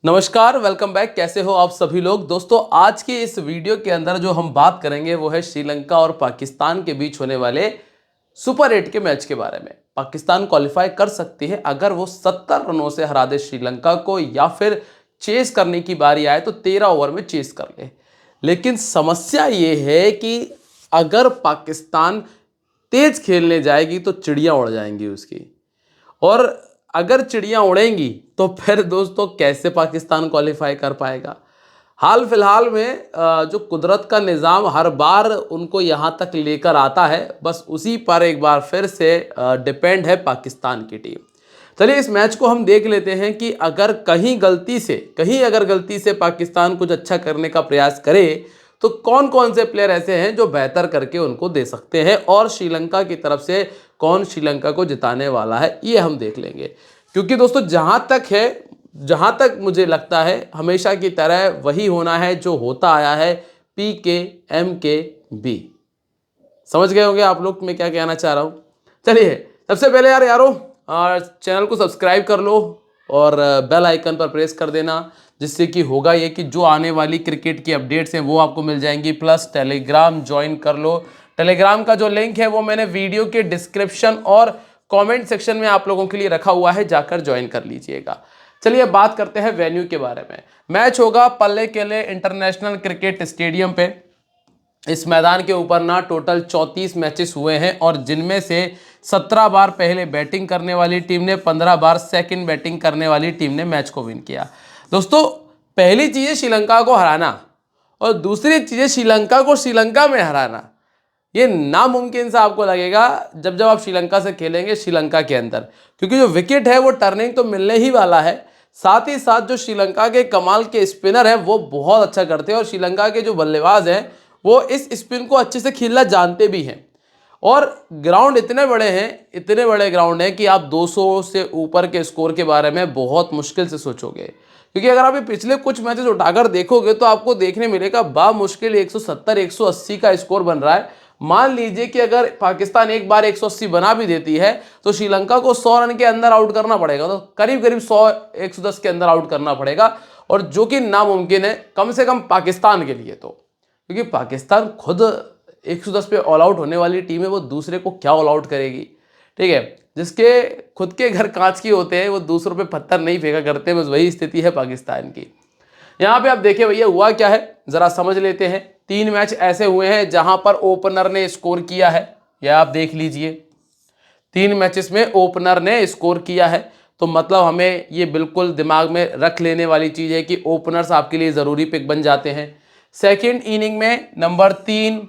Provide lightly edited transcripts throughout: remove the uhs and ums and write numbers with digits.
नमस्कार, welcome back. कैसे हो आप सभी लोग। दोस्तों, आज के इस वीडियो के अंदर जो हम बात करेंगे वो है श्रीलंका और पाकिस्तान के बीच होने वाले सुपर 8 के मैच के बारे में। पाकिस्तान क्वालिफाई कर सकती है अगर वो 70 रनों से हरा दे श्रीलंका को, या फिर चेस करने की बारी आए तो 13 ओवर में चेस कर ले। लेकिन समस्या ये है कि अगर पाकिस्तान तेज खेलने जाएगी तो चिड़ियां उड़ जाएंगी उसकी, और अगर चिड़ियां उड़ेंगी तो फिर दोस्तों कैसे पाकिस्तान क्वालिफाई कर पाएगा। हाल फिलहाल में जो कुदरत का निज़ाम हर बार उनको यहाँ तक लेकर आता है, बस उसी पर एक बार फिर से डिपेंड है पाकिस्तान की टीम। चलिए इस मैच को हम देख लेते हैं कि अगर अगर गलती से पाकिस्तान कुछ अच्छा करने का प्रयास करे तो कौन कौन से प्लेयर ऐसे हैं जो बेहतर करके उनको दे सकते हैं, और श्रीलंका की तरफ से कौन श्रीलंका को जिताने वाला है ये हम देख लेंगे। क्योंकि दोस्तों जहां तक मुझे लगता है हमेशा की तरह वही होना है जो होता आया है, PKMKB। समझ गए होंगे आप लोग मैं क्या कहना चाह रहा हूँ। चलिए सबसे पहले यारो चैनल को सब्सक्राइब कर लो और बेल आइकन पर प्रेस कर देना, जिससे कि होगा ये कि जो आने वाली क्रिकेट की अपडेट्स हैं वो आपको मिल जाएंगी। प्लस टेलीग्राम ज्वाइन कर लो। टेलीग्राम का जो लिंक है वो मैंने वीडियो के डिस्क्रिप्शन और कमेंट सेक्शन में आप लोगों के लिए रखा हुआ है, जाकर ज्वाइन कर लीजिएगा। चलिए बात करते हैं वेन्यू के बारे में। मैच होगा पल्ले केले इंटरनेशनल क्रिकेट स्टेडियम पे। इस मैदान के ऊपर ना टोटल 34 मैचेस हुए हैं, और जिनमें से 17 बार पहले बैटिंग करने वाली टीम ने, 15 बार सेकंड बैटिंग करने वाली टीम ने मैच को विन किया। दोस्तों, पहली चीज़ है श्रीलंका को हराना, और दूसरी चीज़ है श्रीलंका को श्रीलंका में हराना। ये नामुमकिन सा आपको लगेगा जब आप श्रीलंका से खेलेंगे श्रीलंका के अंदर, क्योंकि जो विकेट है वो टर्निंग तो मिलने ही वाला है। साथ ही साथ जो श्रीलंका के कमाल के स्पिनर हैं वो बहुत अच्छा करते हैं, और श्रीलंका के जो बल्लेबाज हैं वो इस स्पिन को अच्छे से खेलना जानते भी हैं। और ग्राउंड इतने बड़े हैं, इतने बड़े ग्राउंड हैं कि आप 200 से ऊपर के स्कोर के बारे में बहुत मुश्किल से सोचोगे। क्योंकि अगर आप ये पिछले कुछ मैचेस उठाकर देखोगे तो आपको देखने मिलेगा बामुश्किल 170 180 का स्कोर बन रहा है। मान लीजिए कि अगर पाकिस्तान एक बार 180 बना भी देती है तो श्रीलंका को 100 रन के अंदर आउट करना पड़ेगा, तो करीब करीब 100 110 के अंदर आउट करना पड़ेगा, और जो कि नामुमकिन है कम से कम पाकिस्तान के लिए। तो क्योंकि पाकिस्तान खुद 110 पे ऑल आउट होने वाली टीम है, वो दूसरे को क्या ऑल आउट करेगी। ठीक है, जिसके खुद के घर कांच के होते हैं वो दूसरों पे पत्थर नहीं फेंका करते, बस वही स्थिति है पाकिस्तान की। यहाँ पे आप देखिए भैया हुआ क्या है, जरा समझ लेते हैं। 3 मैच ऐसे हुए हैं जहां पर ओपनर ने स्कोर किया है, यह आप देख लीजिए। 3 मैचेस में ओपनर ने स्कोर किया है, तो मतलब हमें ये बिल्कुल दिमाग में रख लेने वाली चीज़ है कि ओपनर्स आपके लिए ज़रूरी पिक बन जाते हैं। सेकेंड इनिंग में नंबर 3,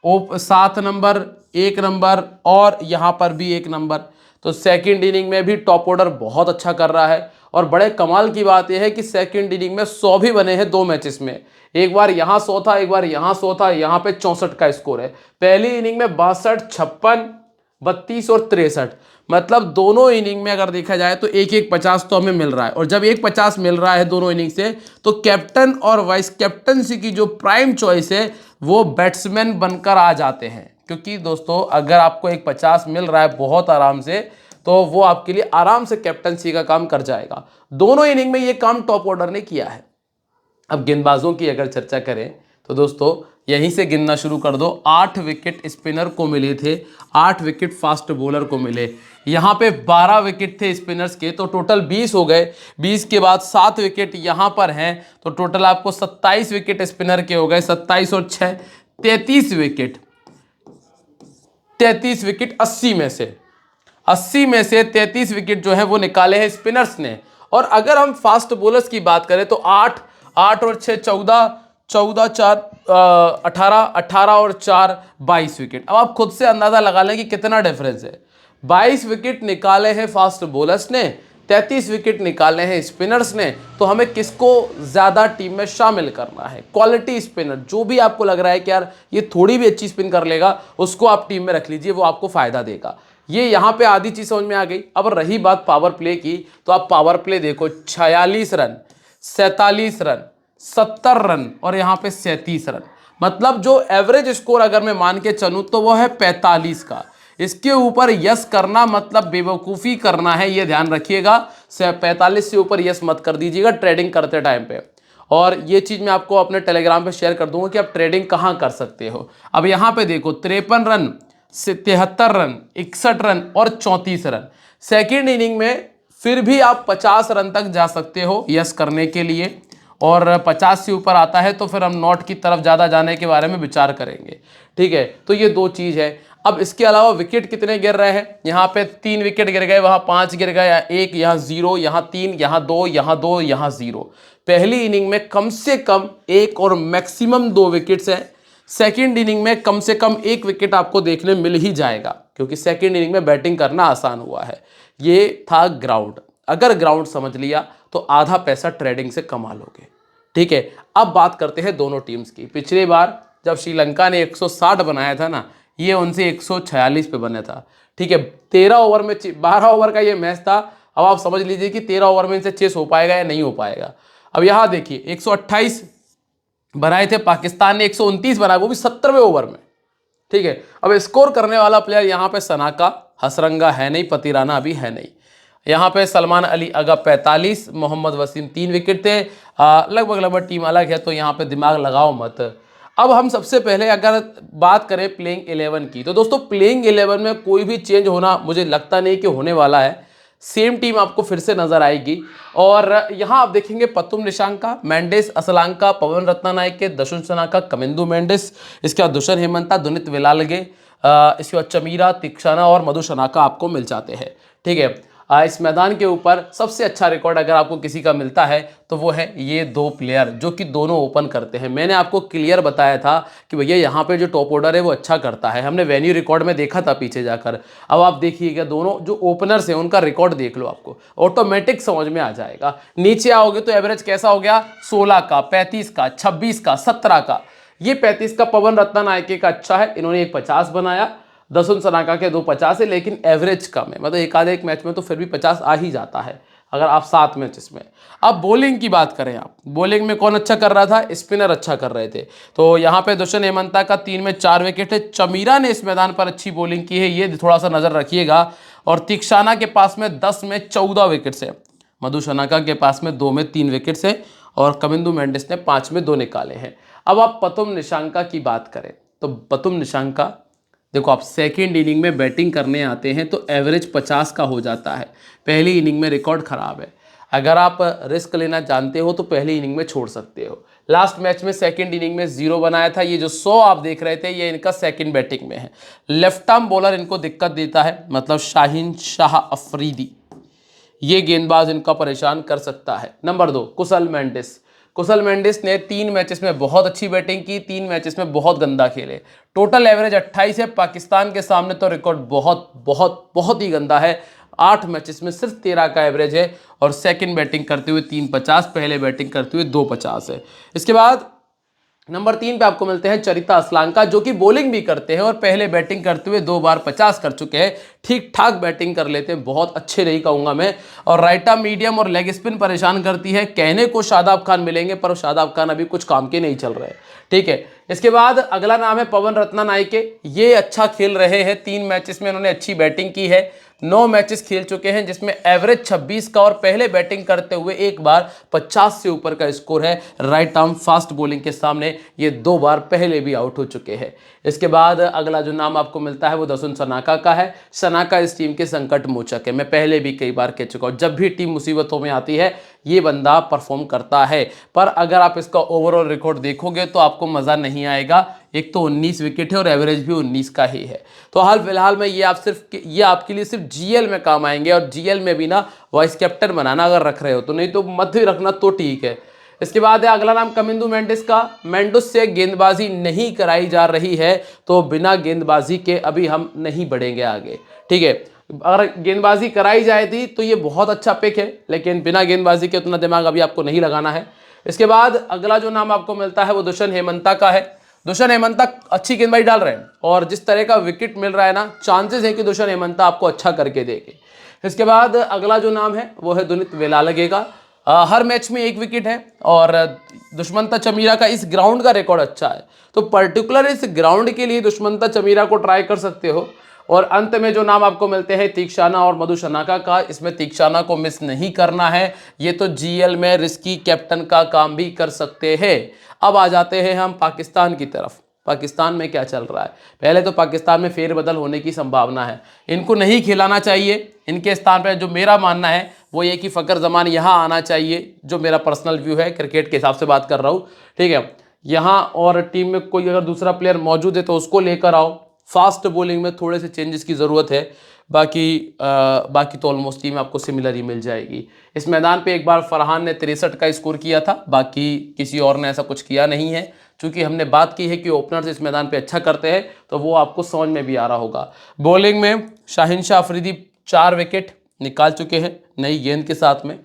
7 नंबर, 1 नंबर, और यहाँ पर भी 1 नंबर। तो सेकेंड इनिंग में भी टॉप ऑर्डर बहुत अच्छा कर रहा है, और बड़े कमाल की बात यह है कि सेकेंड इनिंग में 100 भी बने हैं 2 मैचेस में। एक बार यहाँ 100 था, एक बार यहाँ 100 था, यहाँ पे 64 का स्कोर है। पहली इनिंग में 62, 56, 32 और 63, मतलब दोनों इनिंग में अगर देखा जाए तो एक एक 50 तो हमें मिल रहा है। और जब एक 50 मिल रहा है दोनों इनिंग से, तो कैप्टन और वाइस कैप्टनसी की जो प्राइम चॉइस है वो बैट्समैन बनकर आ जाते हैं। क्योंकि दोस्तों अगर आपको एक 50 मिल रहा है बहुत आराम से, तो वो आपके लिए आराम से कैप्टनसी का काम कर जाएगा। दोनों इनिंग में ये काम टॉप ऑर्डर ने किया है। अब गेंदबाजों की अगर चर्चा करें तो दोस्तों यहीं से गिनना शुरू कर दो। 8 विकेट स्पिनर को मिले थे, 8 विकेट फास्ट बॉलर को मिले। यहाँ पे 12 विकेट थे स्पिनर्स के, तो टोटल 20 हो गए। 20 के बाद 7 विकेट यहाँ पर हैं, तो टोटल आपको 27 विकेट स्पिनर के हो गए। 27 और 6 33 विकेट। 33 विकेट 80 में से 33 विकेट जो है वो निकाले हैं स्पिनर्स ने। और अगर हम फास्ट बॉलर्स की बात करें तो 8 और 6 14, 14 4 18, 18 और 4 22 विकेट। अब आप खुद से अंदाजा लगा लें कि कितना डिफरेंस है। 22 विकेट निकाले हैं फास्ट बॉलर्स ने, 33 विकेट निकाले हैं स्पिनर्स ने। तो हमें किसको ज़्यादा टीम में शामिल करना है? क्वालिटी स्पिनर, जो भी आपको लग रहा है कि यार ये थोड़ी भी अच्छी स्पिन कर लेगा, उसको आप टीम में रख लीजिए, वो आपको फ़ायदा देगा। ये यहाँ पे आधी चीज़ समझ में आ गई। अब रही बात पावर प्ले की, तो आप पावर प्ले देखो, 46 रन, 47 रन, 70 रन और यहाँ पे 37 रन। मतलब जो एवरेज स्कोर अगर मैं मान के चलूँ तो वो है 45 का। इसके ऊपर यस करना मतलब बेवकूफ़ी करना है, ये ध्यान रखिएगा। 45 से ऊपर यस मत कर दीजिएगा ट्रेडिंग करते टाइम पे। और ये चीज़ मैं आपको अपने टेलीग्राम पे शेयर कर दूंगा कि आप ट्रेडिंग कहाँ कर सकते हो। अब यहाँ पे देखो 53 रन, 73 रन, 61 रन और 34 रन। सेकेंड इनिंग में फिर भी आप 50 रन तक जा सकते हो यस करने के लिए, और 50 से ऊपर आता है तो फिर हम नॉट की तरफ ज़्यादा जाने के बारे में विचार करेंगे। ठीक है, तो ये दो चीज़ है। अब इसके अलावा विकेट कितने गिर रहे हैं, यहाँ पे 3 विकेट गिर गए, वहाँ 5 गिर गए, एक यहाँ 0, यहाँ 3, यहाँ 2, यहाँ 2, यहाँ 0। पहली इनिंग में कम से कम 1 और मैक्सिमम 2 विकेट्स हैं। सेकेंड इनिंग में कम से कम 1 विकेट आपको देखने मिल ही जाएगा, क्योंकि सेकेंड इनिंग में बैटिंग करना आसान हुआ है। ये था ग्राउंड। अगर ग्राउंड समझ लिया तो आधा पैसा ट्रेडिंग से कमा लोगे। ठीक है, अब बात करते हैं दोनों टीम्स की। पिछली बार जब श्रीलंका ने 160 बनाया था ना, ये उनसे 146 पे बना था। ठीक है, 13 ओवर में 12 ओवर का ये मैच था। अब आप समझ लीजिए कि 13 ओवर में इनसे चेस हो पाएगा या नहीं हो पाएगा। अब यहाँ देखिए 128 बनाए थे, पाकिस्तान ने 129 बनाया, वो भी 70वें ओवर में। ठीक है, अब स्कोर करने वाला प्लेयर यहाँ पे सनाका, हसरंगा है नहीं, पतिराना अभी है नहीं। यहाँ पे सलमान अली अगा 45, मोहम्मद वसीम 3 विकेट थे। लगभग टीम अलग है, तो यहाँ पे दिमाग लगाओ मत। अब हम सबसे पहले अगर बात करें प्लेइंग 11 की, तो दोस्तों प्लेइंग 11 में कोई भी चेंज होना मुझे लगता नहीं कि होने वाला है। सेम टीम आपको फिर से नजर आएगी। और यहाँ आप देखेंगे पतुम निशांका, मेंडिस, असलांका, पवन रत्नानायके, दशुन सनाका, कमिंदु मेंडिस, इसके बाद दुशन हेमंता, दुनित वेलालगे, इसके बाद चमीरा, तिक्षाना और मधु शनाका आपको मिल जाते हैं। ठीक है, इस मैदान के ऊपर सबसे अच्छा रिकॉर्ड अगर आपको किसी का मिलता है तो वो है ये 2 प्लेयर जो कि दोनों ओपन करते हैं। मैंने आपको क्लियर बताया था कि भैया यहाँ पे जो टॉप ऑर्डर है वो अच्छा करता है, हमने वेन्यू रिकॉर्ड में देखा था पीछे जाकर। अब आप देखिएगा दोनों जो ओपनर्स हैं उनका रिकॉर्ड देख लो, आपको ऑटोमेटिक समझ में आ जाएगा। नीचे आओगे तो एवरेज कैसा हो गया, 16 का, 35 का, 26 का, 17 का। ये 35 का पवन रत्नानायके का अच्छा है, इन्होंने एक 50 बनाया। दसुन सनाका के 2 50 है, लेकिन एवरेज कम है, मतलब एक आधे एक मैच में तो फिर भी 50 आ ही जाता है अगर आप 7 मैचेस में। अब बॉलिंग की बात करें, आप बॉलिंग में कौन अच्छा कर रहा था, स्पिनर अच्छा कर रहे थे। तो यहाँ पे दुशन हेमंता का 3 में 4 विकेट है। चमीरा ने इस मैदान पर अच्छी बॉलिंग की है, ये थोड़ा सा नजर रखिएगा। और तीक्षाना के पास में 10 में 14 विकेट्स है। मधु शनाका के पास में 2 में 3 विकेट्स है। और कमिंदु मेंडिस ने 5 में 2 निकाले हैं। अब आप पतुम निशांका की बात करें तो पतुम निशांका देखो, आप सेकेंड इनिंग में बैटिंग करने आते हैं तो एवरेज 50 का हो जाता है। पहली इनिंग में रिकॉर्ड खराब है। अगर आप रिस्क लेना जानते हो तो पहली इनिंग में छोड़ सकते हो। लास्ट मैच में सेकेंड इनिंग में 0 बनाया था। ये जो 100 आप देख रहे थे ये इनका सेकेंड बैटिंग में है। लेफ्ट आर्म बॉलर इनको दिक्कत देता है, मतलब शाहीन शाह अफरीदी, ये गेंदबाज इनका परेशान कर सकता है। नंबर 2 कुशल मेंडिस। कुशल मेंडिस ने 3 मैचेस में बहुत अच्छी बैटिंग की, 3 मैचेस में बहुत गंदा खेले। टोटल एवरेज 28 है। पाकिस्तान के सामने तो रिकॉर्ड बहुत बहुत बहुत ही गंदा है। 8 मैचेस में सिर्फ 13 का एवरेज है। और सेकंड बैटिंग करते हुए 3 50, पहले बैटिंग करते हुए 2 50 है। इसके बाद नंबर 3 पे आपको मिलते हैं चरिता असलांका, जो कि बॉलिंग भी करते हैं और पहले बैटिंग करते हुए 2 बार 50 कर चुके हैं। ठीक ठाक बैटिंग कर लेते हैं, बहुत अच्छे नहीं कहूंगा मैं। और राइट आर्म, मीडियम और लेग स्पिन परेशान करती है। कहने को शादाब खान मिलेंगे पर शादाब खान अभी कुछ काम के नहीं चल रहे। ठीक है, इसके बाद अगला नाम है पवन रत्नानायके। ये अच्छा खेल रहे हैं, 3 मैचेस में इन्होंने अच्छी बैटिंग की है। 9 मैचेस खेल चुके हैं जिसमें एवरेज 26 का और पहले बैटिंग करते हुए 1 बार 50 से ऊपर का स्कोर है। राइट आर्म फास्ट बॉलिंग के सामने ये 2 बार पहले भी आउट हो चुके हैं। इसके बाद अगला जो नाम आपको मिलता है वो दसुन सनाका का है। सनाका इस टीम के संकट मोचक है, मैं पहले भी कई बार कह चुका हूँ। जब भी टीम मुसीबतों में आती है ये बंदा परफॉर्म करता है, पर अगर आप इसका ओवरऑल रिकॉर्ड देखोगे तो आपको मज़ा नहीं आएगा। एक तो 19 विकेट है और एवरेज भी 19 का ही है। तो हाल फिलहाल में ये आपके लिए सिर्फ जीएल में काम आएंगे। और जीएल में भी ना वाइस कैप्टन बनाना अगर रख रहे हो तो, नहीं तो मत भी रखना तो ठीक है। इसके बाद है अगला नाम कमिंदु मेंडिस का। मेंडिस से गेंदबाजी नहीं कराई जा रही है तो बिना गेंदबाजी के अभी हम नहीं बढ़ेंगे आगे। ठीक है, अगर गेंदबाजी कराई जाए थी तो ये बहुत अच्छा पिक है, लेकिन बिना गेंदबाजी के उतना दिमाग अभी आपको नहीं लगाना है। इसके बाद अगला जो नाम आपको मिलता है वो दुशन हेमंता का है। दुशन हेमंता अच्छी गेंदबाजी डाल रहे हैं और जिस तरह का विकेट मिल रहा है ना, चांसेस है कि दुशन हेमंता आपको अच्छा करके देंगे। इसके बाद अगला जो नाम है वो है दुनित वेलालगे का। हर मैच में 1 विकेट है और दुष्मंता चमीरा का इस ग्राउंड का रिकॉर्ड अच्छा है, तो पर्टिकुलर इस ग्राउंड के लिए दुष्मंता चमीरा को ट्राई कर सकते हो। और अंत में जो नाम आपको मिलते हैं तीक्षाना और मधुशनाका का, इसमें तीक्षाना को मिस नहीं करना है, ये तो जीएल में रिस्की कैप्टन का काम भी कर सकते हैं। अब आ जाते हैं हम पाकिस्तान की तरफ। पाकिस्तान में क्या चल रहा है? पहले तो पाकिस्तान में फेरबदल होने की संभावना है, इनको नहीं खिलाना चाहिए। इनके स्थान पर जो मेरा मानना है वो ये कि फ़कर जमान यहाँ आना चाहिए, जो मेरा पर्सनल व्यू है, क्रिकेट के हिसाब से बात कर रहा हूँ, ठीक है। यहाँ और टीम में कोई अगर दूसरा प्लेयर मौजूद है तो उसको लेकर आओ। फास्ट बॉलिंग में थोड़े से चेंजेस की ज़रूरत है, बाकी तो ऑलमोस्ट टीम आपको सिमिलर ही मिल जाएगी। इस मैदान पे एक बार फरहान ने 63 का स्कोर किया था, बाकी किसी और ने ऐसा कुछ किया नहीं है। चूँकि हमने बात की है कि ओपनर्स इस मैदान पे अच्छा करते हैं, तो वो आपको समझ में भी आ रहा होगा। बॉलिंग में शाहीन शाह अफरीदी 4 विकेट निकाल चुके हैं नई गेंद के साथ में।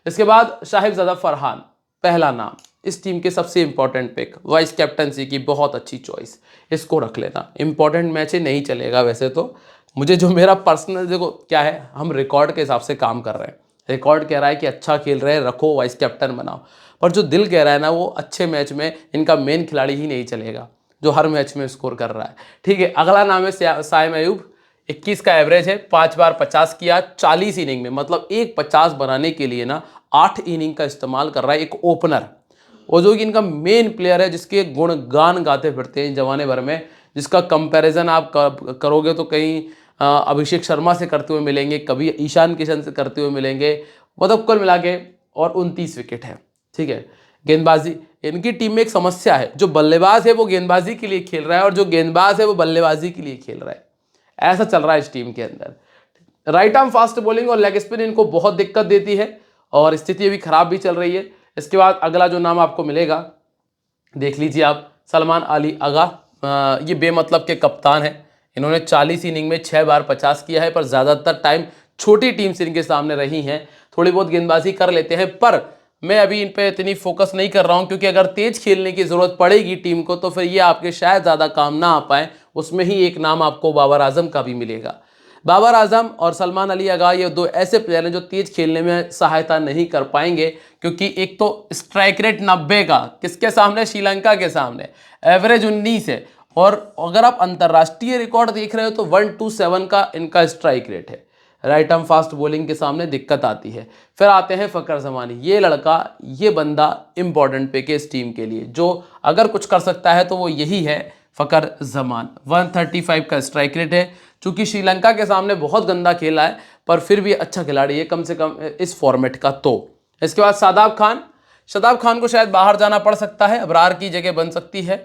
इसके बाद साहिबजादा फरहान पहला नाम, इस टीम के सबसे इंपॉर्टेंट पिक, वाइस कैप्टनसी की बहुत अच्छी चॉइस, इसको रख लेना। इंपॉर्टेंट मैच है, नहीं चलेगा वैसे तो। मुझे जो मेरा पर्सनल, देखो क्या है, हम रिकॉर्ड के हिसाब से काम कर रहे हैं। रिकॉर्ड कह रहा है कि अच्छा खेल रहे हैं, रखो, वाइस कैप्टन बनाओ, पर जो दिल कह रहा है ना, वो अच्छे मैच में इनका मेन खिलाड़ी ही नहीं चलेगा जो हर मैच में स्कोर कर रहा है, ठीक है। अगला नाम है साइम अयूब, 21 का एवरेज है, 5 बार 50 किया 40 इनिंग में, मतलब एक 50 बनाने के लिए ना 8 इनिंग का इस्तेमाल कर रहा है एक ओपनर, और जो कि इनका मेन प्लेयर है, जिसके गुणगान गाते फिरते हैं जमाने भर में, जिसका कंपैरिजन आप करोगे तो कहीं अभिषेक शर्मा से करते हुए मिलेंगे, कभी ईशान किशन से करते हुए मिलेंगे, मतलब कुल मिला के, और 29 विकेट है, ठीक है। गेंदबाजी, इनकी टीम में एक समस्या है, जो बल्लेबाज है वो गेंदबाजी के लिए खेल रहा है और जो गेंदबाज है वो बल्लेबाजी के लिए खेल रहा है, ऐसा चल रहा है इस टीम के अंदर। राइट आर्म फास्ट बॉलिंग और लेग स्पिन इनको बहुत दिक्कत देती है और स्थिति अभी खराब भी चल रही है। इसके बाद अगला जो नाम आपको मिलेगा, देख लीजिए आप, सलमान अली आगा। ये बेमतलब के कप्तान हैं, इन्होंने 40 इनिंग में 6 बार 50 किया है, पर ज़्यादातर टाइम छोटी टीम से इनके सामने रही हैं। थोड़ी बहुत गेंदबाजी कर लेते हैं, पर मैं अभी इन पे इतनी फोकस नहीं कर रहा हूं, क्योंकि अगर तेज खेलने की ज़रूरत पड़ेगी टीम को तो फिर ये आपके शायद ज़्यादा काम ना आ पाए। उसमें ही एक नाम आपको बाबर आजम का भी मिलेगा। बाबर आजम और सलमान अली आगा, ये दो ऐसे प्लेयर हैं जो तेज खेलने में सहायता नहीं कर पाएंगे, क्योंकि एक तो स्ट्राइक रेट 90 का, किसके सामने? श्रीलंका के सामने। एवरेज 19 है, और अगर आप अंतर्राष्ट्रीय रिकॉर्ड देख रहे हो तो 127 का इनका स्ट्राइक रेट है। राइट आर्म फास्ट बॉलिंग के सामने दिक्कत आती है। फिर आते हैं फ़कर ज़मानी, ये लड़का, ये बंदा इंपॉर्टेंट पिक है इस टीम के लिए, जो अगर कुछ कर सकता है तो वो यही है, फ़कर ज़मान। 135 का स्ट्राइक रेट है। चूँकि श्रीलंका के सामने बहुत गंदा खेला है, पर फिर भी अच्छा खिलाड़ी है कम से कम इस फॉर्मेट का। तो इसके बाद शादाब खान को शायद बाहर जाना पड़ सकता है, अबरार की जगह बन सकती है।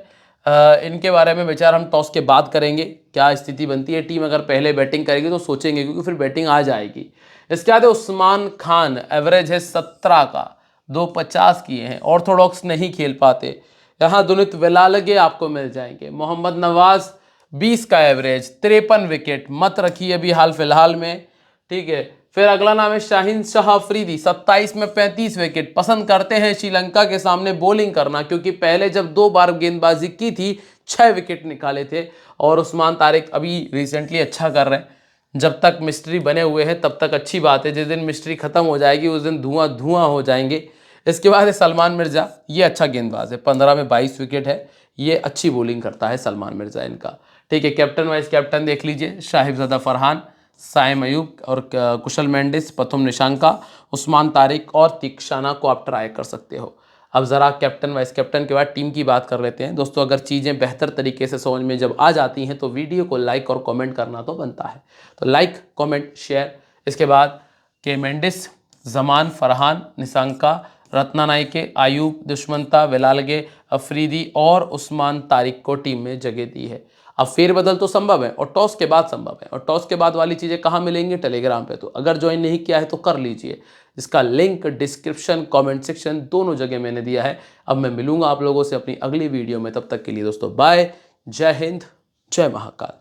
इनके बारे में विचार हम टॉस के बाद करेंगे, क्या स्थिति बनती है। टीम अगर पहले बैटिंग करेगी तो सोचेंगे, क्योंकि फिर बैटिंग आ जाएगी। इसके बाद उस्मान खान, एवरेज है 17 का, 250 किए हैं, ऑर्थोडॉक्स नहीं खेल पाते। यहाँ दुनित वेलालगे आपको मिल जाएंगे। मोहम्मद नवाज 20 का एवरेज, 53 विकेट, मत रखिए अभी हाल फिलहाल में, ठीक है। फिर अगला नाम है शाहीन शाह अफरीदी, 27 में 35 विकेट। पसंद करते हैं श्रीलंका के सामने बॉलिंग करना, क्योंकि पहले जब 2 बार गेंदबाजी की थी 6 विकेट निकाले थे। और उस्मान तारिक अभी रिसेंटली अच्छा कर रहे हैं। जब तक मिस्ट्री बने हुए हैं तब तक अच्छी बात है, जिस दिन मिस्ट्री खत्म हो जाएगी उस दिन धुआं धुआं हो जाएंगे। इसके बाद है सलमान मिर्ज़ा, ये अच्छा गेंदबाज है, 15 में 22 विकेट है, ये अच्छी बॉलिंग करता है सलमान मिर्ज़ा इनका, ठीक है। कैप्टन वाइस कैप्टन देख लीजिए, साहिबजादा फरहान, साइम अयूब और कुशल मेंडिस, प्रथम निशांका, उस्मान तारिक और तीक्षाना को आप ट्राई कर सकते हो। अब ज़रा कैप्टन वाइस कैप्टन के बाद टीम की बात कर लेते हैं दोस्तों। अगर चीज़ें बेहतर तरीके से समझ में जब आ जाती हैं तो वीडियो को लाइक और कमेंट करना तो बनता है, तो लाइक कमेंट शेयर। इसके बाद के मेंडिस, जमान, फरहान, निशांका, रत्नानायके, आयूब, दुष्मंता, वेलालगे, अफरीदी और उस्मान तारिक को टीम में जगह दी है। अब फेरबदल तो संभव है और टॉस के बाद संभव है, और टॉस के बाद वाली चीज़ें कहाँ मिलेंगी? टेलीग्राम पे। तो अगर ज्वाइन नहीं किया है तो कर लीजिए, इसका लिंक डिस्क्रिप्शन, कमेंट सेक्शन दोनों जगह मैंने दिया है। अब मैं मिलूंगा आप लोगों से अपनी अगली वीडियो में, तब तक के लिए दोस्तों बाय, जय हिंद, जय महाकाल।